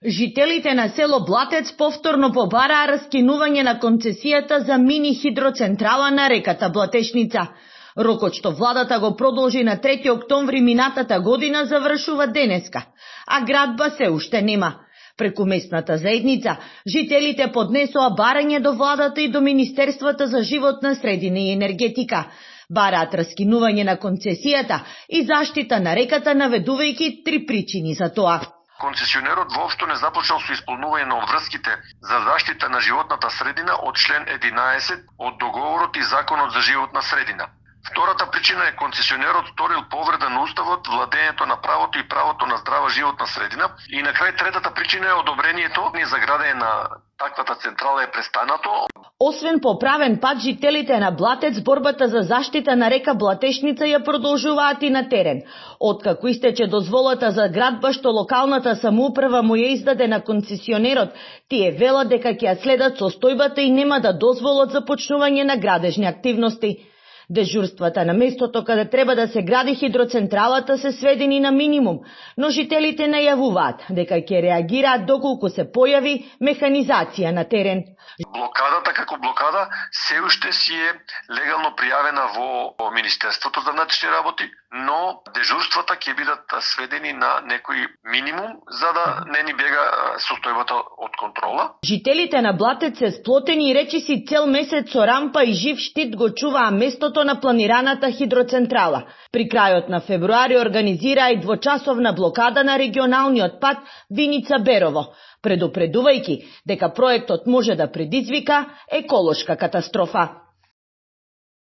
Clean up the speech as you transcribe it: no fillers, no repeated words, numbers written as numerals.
Жителите на село Блатец повторно побараа раскинување на концесијата за мини хидроцентрала на реката Блатешница. Рокот што владата го продолжи на 3 октомври минатата година завршува денеска, а градба се уште нема. Преку местната заедница, жителите поднесоа барање до владата и до Министерството за животна средина и енергетика. Бараат раскинување на концесијата и заштита на реката, наведувајќи 3 причини за тоа. Концесионерот воопшто не започнал со исполнување на обврските за заштита на животната средина од член 11 од договорот и законот за животна средина. Втората причина е концесионерот сторил повреда на уставот, владењето на правото и правото на здрава животна средина. И на крај третата причина е одобрението за градење на таквата централа е престанато. Освен по правен пат, жителите на Блатец борбата за заштита на река Блатешница ја продолжуваат и на терен. Откако истече дозволата за градба што локалната самоуправа му ја издаде на концесионерот, тие велат дека ќе ја следат состојбата и нема да дозволат започнување на градежни активности. Дежурствата на местото каде треба да се гради хидроцентралата се сведени на минимум, но жителите најавуваат дека ќе реагираат доколку се појави механизација на терен. Блокадата како блокада се уште си е легално пријавена во Министерството за внатрешни работи, но дежурствата ќе бидат сведени на некој минимум за да не ни бега состојбата од контрола. Жителите на Блатец се сплотени и речиси цел месец со рампа и жив штит го чуваа местото на планираната хидроцентрала. При крајот на февруари организираа и двочасовна блокада на регионалниот пат Виница-Берово, предупредувајќи дека проектот може да предизвика еколошка катастрофа.